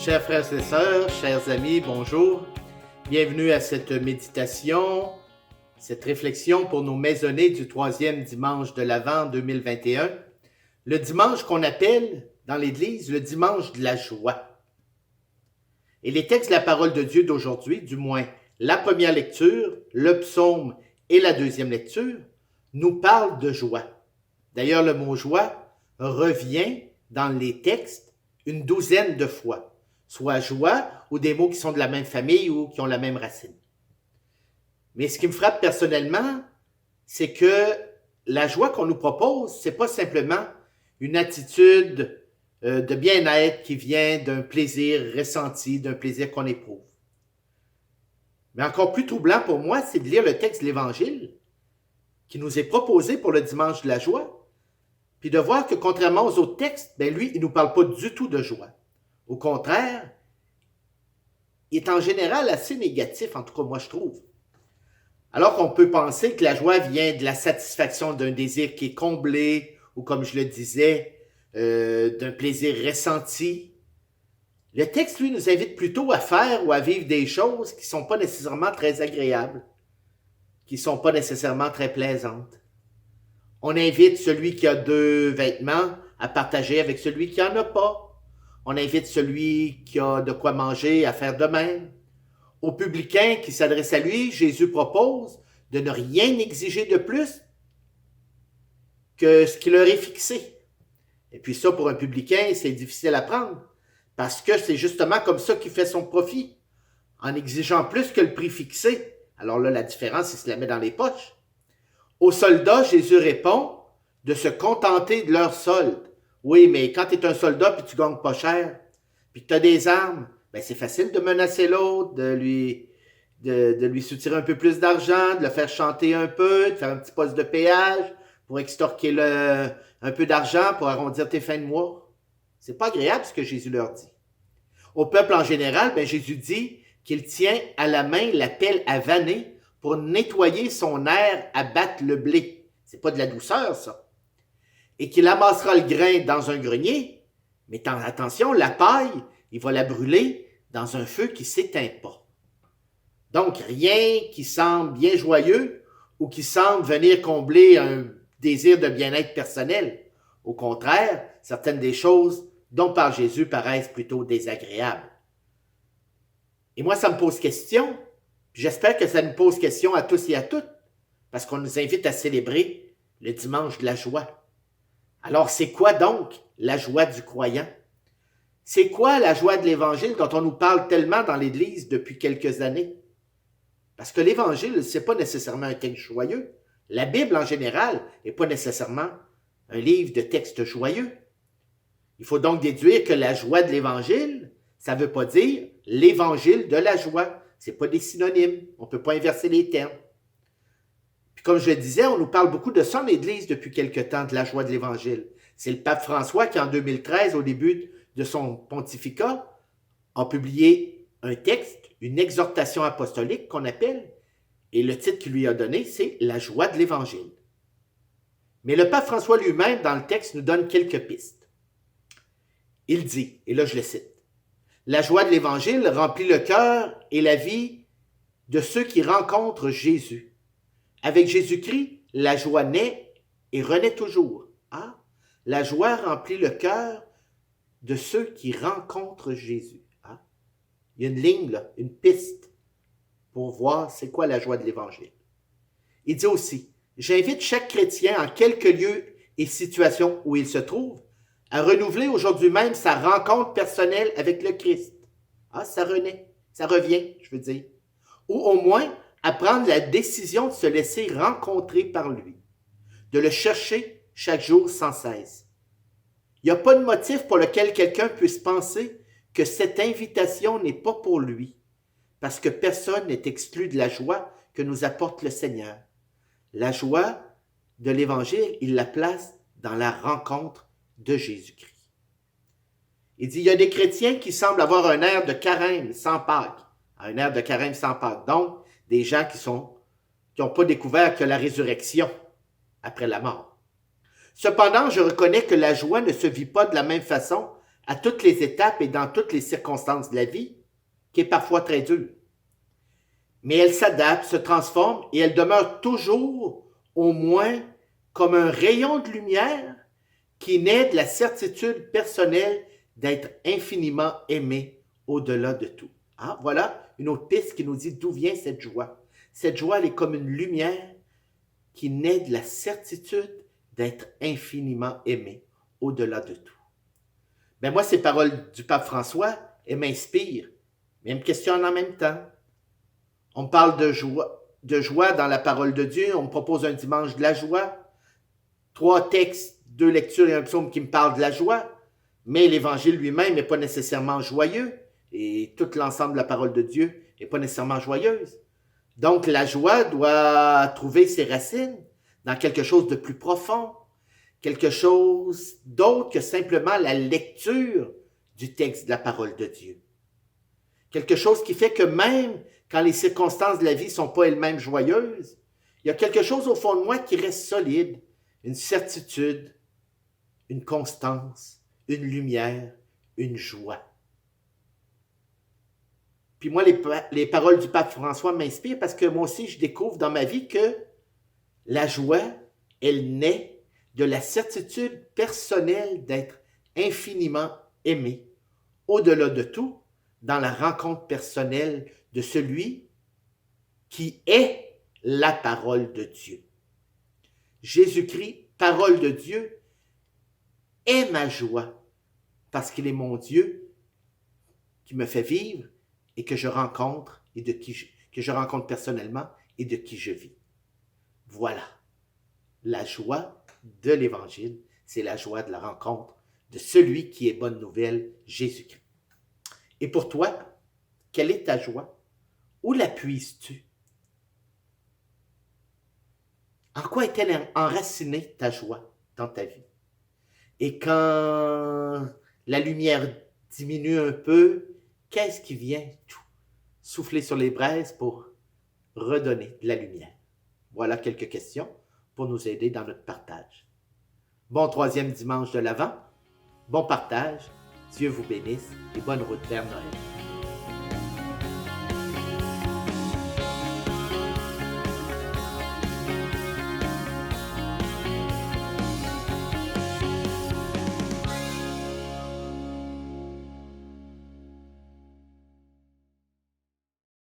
Chers frères et sœurs, chers amis, bonjour. Bienvenue à cette méditation, cette réflexion pour nos maisonnées du troisième dimanche de l'Avent 2021. Le dimanche qu'on appelle dans l'Église le dimanche de la joie. Et les textes de la parole de Dieu d'aujourd'hui, du moins la première lecture, le psaume et la deuxième lecture, nous parlent de joie. D'ailleurs, le mot joie revient dans les textes une douzaine de fois, soit joie ou des mots qui sont de la même famille ou qui ont la même racine. Mais ce qui me frappe personnellement, c'est que la joie qu'on nous propose, c'est pas simplement une attitude de bien-être qui vient d'un plaisir ressenti, d'un plaisir qu'on éprouve. Mais encore plus troublant pour moi, c'est de lire le texte de l'Évangile qui nous est proposé pour le dimanche de la joie, puis de voir que contrairement aux autres textes, lui, il ne nous parle pas du tout de joie. Au contraire, il est en général assez négatif, en tout cas moi je trouve. Alors qu'on peut penser que la joie vient de la satisfaction d'un désir qui est comblé, ou comme je le disais, d'un plaisir ressenti. Le texte, lui, nous invite plutôt à faire ou à vivre des choses qui ne sont pas nécessairement très agréables, qui ne sont pas nécessairement très plaisantes. On invite celui qui a 2 vêtements à partager avec celui qui n'en a pas. On invite celui qui a de quoi manger à faire de même. Au publicain qui s'adresse à lui, Jésus propose de ne rien exiger de plus que ce qui leur est fixé. Et puis ça, pour un publicain, c'est difficile à prendre, parce que c'est justement comme ça qu'il fait son profit, en exigeant plus que le prix fixé. Alors là, la différence, il se la met dans les poches. Aux soldats, Jésus répond de se contenter de leur solde. Oui, mais quand tu es un soldat puis tu gagnes pas cher, puis que tu as des armes, c'est facile de menacer l'autre, de lui soutirer un peu plus d'argent, de le faire chanter un peu, de faire un petit poste de péage pour extorquer un peu d'argent pour arrondir tes fins de mois. C'est pas agréable ce que Jésus leur dit. Au peuple en général, Jésus dit qu'il tient à la main la pelle à vanner pour nettoyer son aire à battre le blé. C'est pas de la douceur, ça. Et qu'il amassera le grain dans un grenier, mais attention, la paille, il va la brûler dans un feu qui ne s'éteint pas. Donc, rien qui semble bien joyeux ou qui semble venir combler un désir de bien-être personnel. Au contraire, certaines des choses dont parle Jésus paraissent plutôt désagréables. Et moi, ça me pose question. J'espère que ça nous pose question à tous et à toutes, parce qu'on nous invite à célébrer le dimanche de la joie. Alors, c'est quoi donc la joie du croyant? C'est quoi la joie de l'Évangile dont on nous parle tellement dans l'Église depuis quelques années? Parce que l'Évangile, c'est pas nécessairement un texte joyeux. La Bible, en général, n'est pas nécessairement un livre de textes joyeux. Il faut donc déduire que la joie de l'Évangile, ça ne veut pas dire l'Évangile de la joie. Ce n'est pas des synonymes. On ne peut pas inverser les termes. Puis comme je le disais, on nous parle beaucoup de ça en Église depuis quelque temps, de la joie de l'Évangile. C'est le pape François qui, en 2013, au début de son pontificat, a publié un texte, une exhortation apostolique qu'on appelle, et le titre qu'il lui a donné, c'est « La joie de l'Évangile ». Mais le pape François lui-même, dans le texte, nous donne quelques pistes. Il dit, et là je le cite, « La joie de l'Évangile remplit le cœur et la vie de ceux qui rencontrent Jésus. Avec Jésus-Christ, la joie naît et renaît toujours. Ah, la joie remplit le cœur de ceux qui rencontrent Jésus. Ah, il y a une ligne, là, une piste pour voir c'est quoi la joie de l'Évangile. Il dit aussi, « J'invite chaque chrétien en quelque lieu et situation où il se trouve à renouveler aujourd'hui même sa rencontre personnelle avec le Christ. » Ah, ça renaît, ça revient, je veux dire. Ou au moins, à prendre la décision de se laisser rencontrer par lui, de le chercher chaque jour sans cesse. Il n'y a pas de motif pour lequel quelqu'un puisse penser que cette invitation n'est pas pour lui, parce que personne n'est exclu de la joie que nous apporte le Seigneur. La joie de l'Évangile, il la place dans la rencontre de Jésus-Christ. Il dit, il y a des chrétiens qui semblent avoir un air de carême sans Pâques. Un air de carême sans Pâques. Donc, des gens qui n'ont pas découvert que la résurrection après la mort. Cependant, je reconnais que la joie ne se vit pas de la même façon à toutes les étapes et dans toutes les circonstances de la vie, qui est parfois très dure. Mais elle s'adapte, se transforme et elle demeure toujours, au moins, comme un rayon de lumière qui naît de la certitude personnelle d'être infiniment aimé au-delà de tout. Ah, voilà une autre piste qui nous dit d'où vient cette joie. Cette joie, elle est comme une lumière qui naît de la certitude d'être infiniment aimé au-delà de tout. Ben moi, ces paroles du pape François, elles m'inspirent, mais elles me questionnent en même temps. On me parle de joie dans la parole de Dieu, on me propose un dimanche de la joie, 3 textes, 2 lectures et un psaume qui me parlent de la joie, mais l'Évangile lui-même n'est pas nécessairement joyeux, et tout l'ensemble de la parole de Dieu n'est pas nécessairement joyeuse. Donc la joie doit trouver ses racines dans quelque chose de plus profond, quelque chose d'autre que simplement la lecture du texte de la parole de Dieu. Quelque chose qui fait que même quand les circonstances de la vie ne sont pas elles-mêmes joyeuses, il y a quelque chose au fond de moi qui reste solide, une certitude, une constance, une lumière, une joie. Puis moi, les paroles du pape François m'inspirent parce que moi aussi, je découvre dans ma vie que la joie, elle naît de la certitude personnelle d'être infiniment aimé, au-delà de tout, dans la rencontre personnelle de celui qui est la parole de Dieu. Jésus-Christ, parole de Dieu, est ma joie parce qu'il est mon Dieu qui me fait vivre et que je rencontre et que je rencontre personnellement et de qui je vis. Voilà. La joie de l'Évangile, c'est la joie de la rencontre de celui qui est bonne nouvelle, Jésus-Christ. Et pour toi, quelle est ta joie? Où la puises-tu? En quoi est-elle enracinée, ta joie, dans ta vie? Et quand la lumière diminue un peu, qu'est-ce qui vient souffler sur les braises pour redonner de la lumière? Voilà quelques questions pour nous aider dans notre partage. Bon 3e dimanche de l'Avent, bon partage, Dieu vous bénisse et bonne route vers Noël.